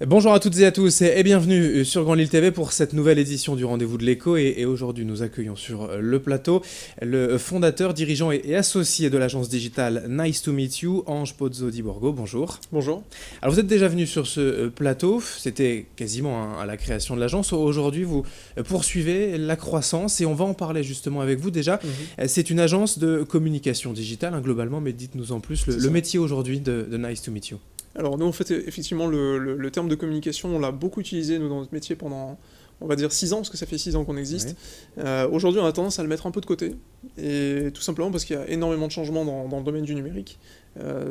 Bonjour à toutes et à tous et bienvenue sur Grand Lille TV pour cette nouvelle édition du Rendez-vous de l'Écho et aujourd'hui nous accueillons sur le plateau le fondateur, dirigeant et associé de l'agence digitale Nice to Meet You, Ange Pozzo di Borgo. Bonjour. Bonjour. Alors vous êtes déjà venu sur ce plateau, c'était quasiment à la création de l'agence. Aujourd'hui vous poursuivez la croissance et on va en parler justement avec vous déjà. C'est une agence de communication digitale globalement, mais dites-nous en plus le métier aujourd'hui de Nice to Meet You. Alors nous, en fait, effectivement, le terme de communication, on l'a beaucoup utilisé, nous, dans notre métier pendant, on va dire, 6 ans, parce que ça fait 6 ans qu'on existe. Ouais. Aujourd'hui, on a tendance à le mettre un peu de côté, et tout simplement parce qu'il y a énormément de changements dans le domaine du numérique.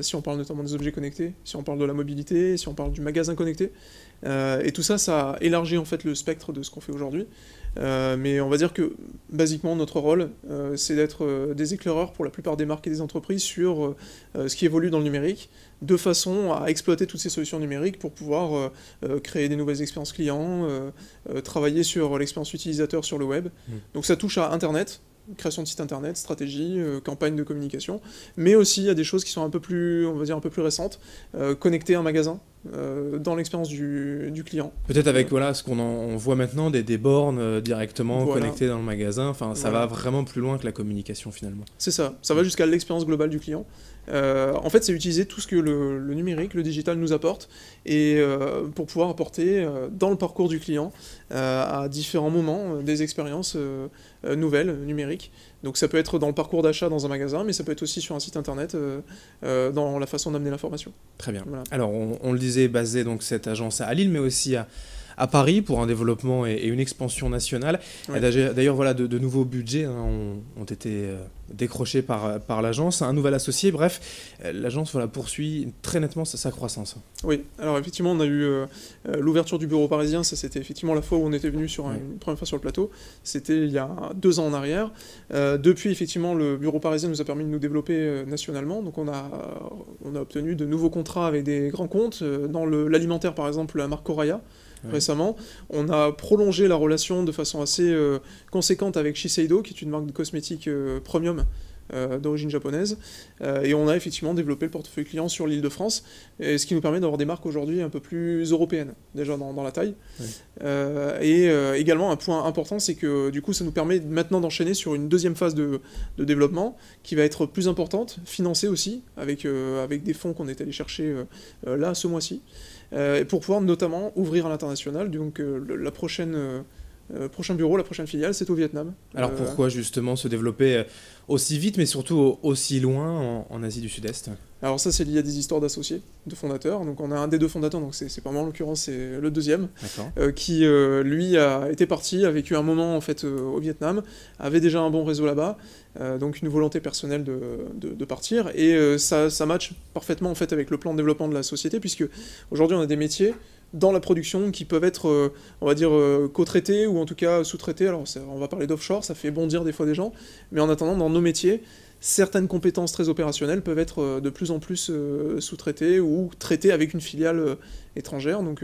Si on parle notamment des objets connectés, si on parle de la mobilité, si on parle du magasin connecté, et tout ça, ça a élargi en fait le spectre de ce qu'on fait aujourd'hui. Mais on va dire que, basiquement, notre rôle, c'est d'être des éclaireurs pour la plupart des marques et des entreprises sur ce qui évolue dans le numérique, de façon à exploiter toutes ces solutions numériques pour pouvoir créer des nouvelles expériences clients, travailler sur l'expérience utilisateur sur le web. Donc ça touche à Internet, création de site internet, stratégie, campagne de communication, mais aussi il y a des choses qui sont un peu plus, on va dire un peu plus récentes, connecter un magasin dans l'expérience du client. Peut-être avec voilà, ce on voit maintenant, des bornes directement connectées dans le magasin, enfin ça va vraiment plus loin que la communication finalement. C'est ça, ça va jusqu'à l'expérience globale du client. En fait, c'est utiliser tout ce que le numérique, le digital nous apporte, et pour pouvoir apporter dans le parcours du client, à différents moments, des expériences nouvelles, numériques. Donc ça peut être dans le parcours d'achat dans un magasin, mais ça peut être aussi sur un site internet, dans la façon d'amener l'information. Très bien. Voilà. Alors on le disait, basé donc cette agence à Lille, mais aussi à Paris pour un développement et une expansion nationale. Ouais. D'ailleurs, voilà, de nouveaux budgets ont été décrochés par l'agence, un nouvel associé. Bref, l'agence poursuit très nettement sa croissance. Oui, alors effectivement, on a eu l'ouverture du bureau parisien. Ça, c'était effectivement la fois où on était venu une première fois sur le plateau. C'était il y a 2 ans en arrière. Depuis, effectivement, le bureau parisien nous a permis de nous développer nationalement. Donc on a obtenu de nouveaux contrats avec des grands comptes. Dans l'alimentaire, par exemple, la marque Coraya. Récemment, on a prolongé la relation de façon assez conséquente avec Shiseido, qui est une marque de cosmétiques premium d'origine japonaise, et on a effectivement développé le portefeuille client sur l'Île-de-France, ce qui nous permet d'avoir des marques aujourd'hui un peu plus européennes, déjà dans la taille. Et également, un point important, c'est que du coup, ça nous permet maintenant d'enchaîner sur une deuxième phase de développement, qui va être plus importante, financée aussi, avec des fonds qu'on est allé chercher là, ce mois-ci, pour pouvoir notamment ouvrir à l'international. Donc le prochain bureau, la prochaine filiale, c'est au Vietnam. Alors pourquoi justement se développer aussi vite, mais surtout aussi loin en Asie du Sud-Est? Alors ça, c'est lié à des histoires d'associés, de fondateurs. Donc on a un des 2 fondateurs, donc c'est pas moi en l'occurrence, c'est le deuxième, qui lui a été parti, a vécu un moment en fait au Vietnam, avait déjà un bon réseau là-bas, donc une volonté personnelle de partir, et ça match parfaitement en fait avec le plan de développement de la société, puisque aujourd'hui on a des métiers dans la production qui peuvent être, on va dire, co-traités ou en tout cas sous-traités. Alors on va parler d'offshore, ça fait bondir des fois des gens, mais en attendant, dans nos métiers, certaines compétences très opérationnelles peuvent être de plus en plus sous-traitées ou traitées avec une filiale étrangère. Donc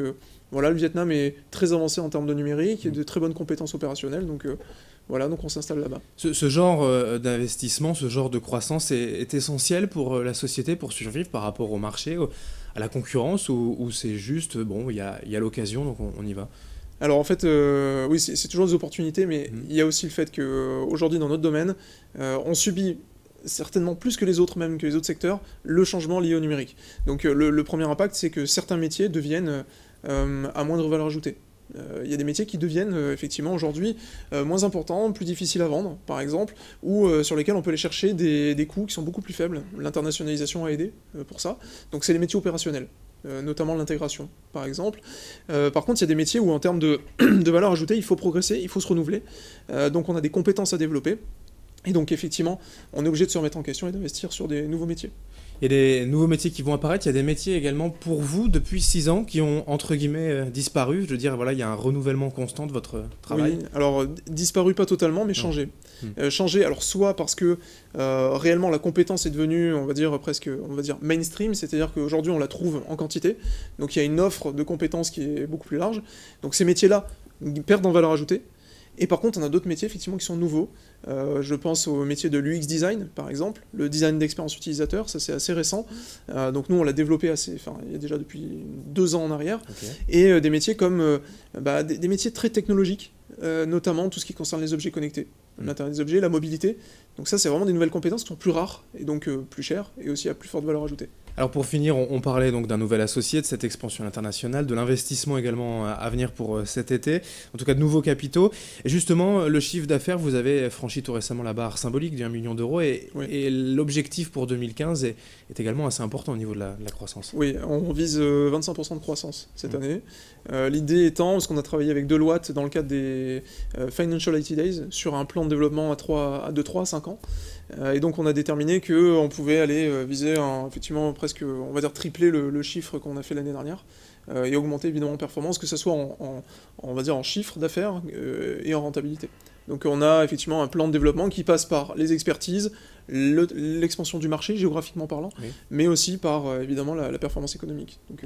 voilà, le Vietnam est très avancé en termes de numérique et de très bonnes compétences opérationnelles, donc voilà, donc on s'installe là-bas. Ce genre d'investissement, ce genre de croissance est essentiel pour la société, pour survivre par rapport au marché, à la concurrence, ou c'est juste, bon, il y a l'occasion, donc on y va? Alors en fait, oui, c'est toujours des opportunités, mais il y a aussi le fait qu'aujourd'hui, dans notre domaine, on subit certainement plus que les autres, même que les autres secteurs, le changement lié au numérique. Donc le premier impact, c'est que certains métiers deviennent à moindre valeur ajoutée. Il y a des métiers qui deviennent effectivement aujourd'hui moins importants, plus difficiles à vendre, par exemple, ou sur lesquels on peut aller chercher des coûts qui sont beaucoup plus faibles. L'internationalisation a aidé pour ça. Donc c'est les métiers opérationnels, notamment l'intégration, par exemple. Par contre, il y a des métiers où en termes de valeur ajoutée, il faut progresser, il faut se renouveler. Donc on a des compétences à développer. Et donc effectivement, on est obligé de se remettre en question et d'investir sur des nouveaux métiers. Il y a des nouveaux métiers qui vont apparaître, il y a des métiers également pour vous depuis 6 ans qui ont entre guillemets disparu. Je veux dire, voilà, il y a un renouvellement constant de votre travail. Oui, alors disparu pas totalement, mais changé. Changé, alors soit parce que réellement la compétence est devenue, on va dire presque, on va dire mainstream, c'est-à-dire qu'aujourd'hui on la trouve en quantité, donc il y a une offre de compétences qui est beaucoup plus large. Donc ces métiers-là perdent en valeur ajoutée. Et par contre, on a d'autres métiers effectivement qui sont nouveaux. Je pense au métier de l'UX design, par exemple, le design d'expérience utilisateur, ça c'est assez récent. Donc nous, on l'a développé il y a déjà depuis 2 ans en arrière. Ok. Et des métiers comme des métiers très technologiques, notamment tout ce qui concerne les objets connectés, l'Internet des objets, la mobilité. Donc ça, c'est vraiment des nouvelles compétences qui sont plus rares et donc plus chères et aussi à plus forte valeur ajoutée. Alors pour finir, on parlait donc d'un nouvel associé, de cette expansion internationale, de l'investissement également à venir pour cet été, en tout cas de nouveaux capitaux. Et justement, le chiffre d'affaires, vous avez franchi tout récemment la barre symbolique d'1 million d'euros et l'objectif pour 2015 est également assez important au niveau de la croissance. Oui, on vise 25% de croissance cette année. L'idée étant, parce qu'on a travaillé avec Deloitte dans le cadre des Financial IT Days, sur un plan de développement de 3 à 5 ans. Et donc on a déterminé qu'on pouvait aller viser effectivement presque, on va dire, tripler le chiffre qu'on a fait l'année dernière, et augmenter évidemment en performance, que ce soit on va dire en chiffre d'affaires et en rentabilité. Donc on a effectivement un plan de développement qui passe par les expertises, l'expansion du marché géographiquement parlant, mais aussi par évidemment la performance économique. Donc,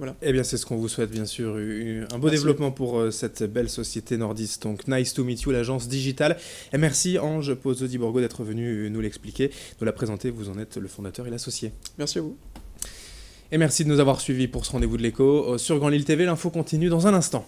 voilà. Eh bien, c'est ce qu'on vous souhaite, bien sûr. Un beau développement pour cette belle société nordiste. Donc, nice to meet you, l'agence digitale. Et merci, Ange Pozzo di Borgo, d'être venu nous l'expliquer, nous la présenter. Vous en êtes le fondateur et l'associé. Merci à vous. Et merci de nous avoir suivis pour ce rendez-vous de l'écho. Sur Grand Lille TV, l'info continue dans un instant.